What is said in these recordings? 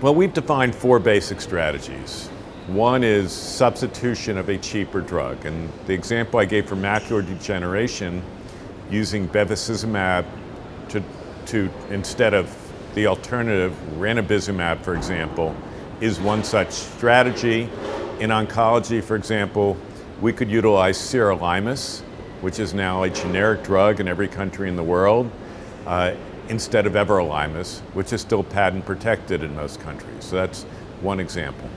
Well, we've defined four basic strategies. One is substitution of a cheaper drug. And the example I gave for macular degeneration, using bevacizumab to instead of the alternative, ranibizumab, for example, is one such strategy. In oncology, for example, we could utilize sirolimus, which is now a generic drug in every country in the world, instead of everolimus, which is still patent protected in most countries. So that's one example.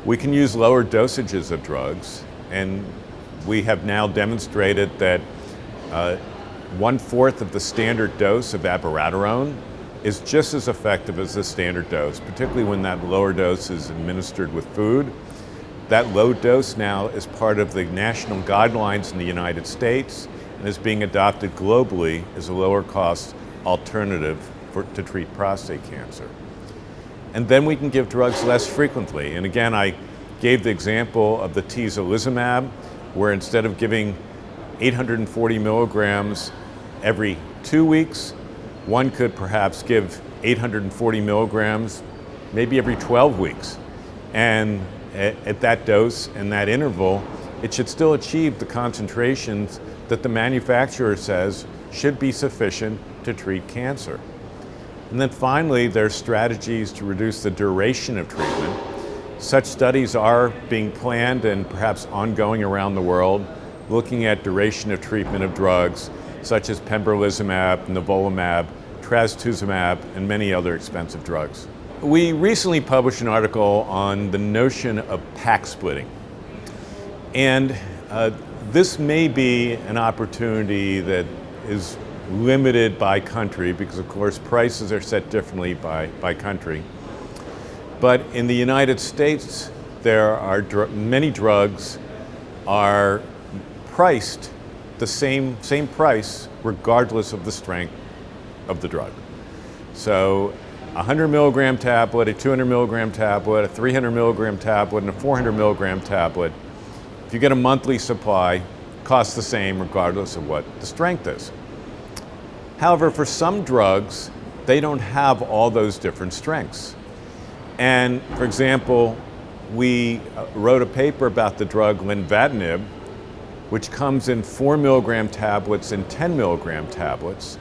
We can use lower dosages of drugs, and we have now demonstrated that 1/4 of the standard dose of abiraterone is just as effective as the standard dose, particularly when that lower dose is administered with food. That low dose now is part of the national guidelines in the United States and is being adopted globally as a lower cost alternative to treat prostate cancer. And then we can give drugs less frequently. And again, I gave the example of the atezolizumab, where instead of giving 840 milligrams every 2 weeks, one could perhaps give 840 milligrams maybe every 12 weeks. And at that dose and that interval, it should still achieve the concentrations that the manufacturer says should be sufficient to treat cancer. And then finally, there's strategies to reduce the duration of treatment. Such studies are being planned and perhaps ongoing around the world, looking at duration of treatment of drugs such as pembrolizumab, nivolumab, trastuzumab, and many other expensive drugs. We recently published an article on the notion of pack splitting. And this may be an opportunity that is limited by country, because of course prices are set differently by country. But in the United States, there are many drugs are priced the same price regardless of the strength of the drug. So a 100 milligram tablet, a 200 milligram tablet, a 300 milligram tablet, and a 400 milligram tablet, if you get a monthly supply, costs the same regardless of what the strength is. However, for some drugs, they don't have all those different strengths. And for example, we wrote a paper about the drug lenvatinib, which comes in 4 milligram tablets and 10 milligram tablets,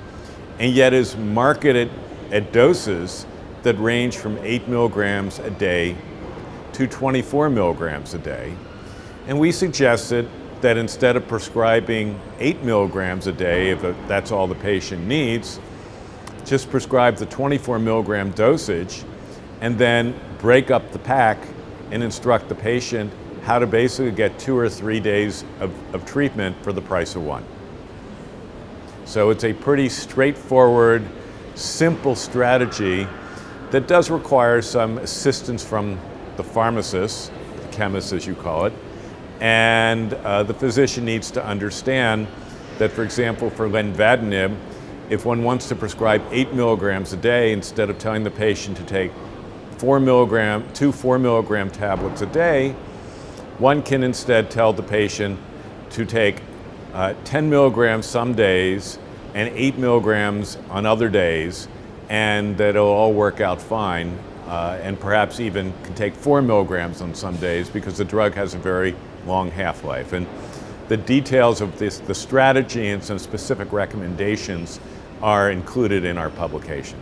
and yet is marketed at doses that range from 8 milligrams a day to 24 milligrams a day. And we suggested that instead of prescribing 8 milligrams a day, if that's all the patient needs, just prescribe the 24 milligram dosage and then break up the pack and instruct the patient how to basically get 2 or 3 days of treatment for the price of one. So it's a pretty straightforward, simple strategy that does require some assistance from the pharmacist, the chemist as you call it, and the physician needs to understand that, for example, for lenvatinib, if one wants to prescribe 8 milligrams a day, instead of telling the patient to take 2 4 milligram tablets a day, one can instead tell the patient to take 10 milligrams some days and 8 milligrams on other days, and that it'll all work out fine, and perhaps even can take 4 milligrams on some days because the drug has a very long half-life. And the details of the strategy and some specific recommendations are included in our publication.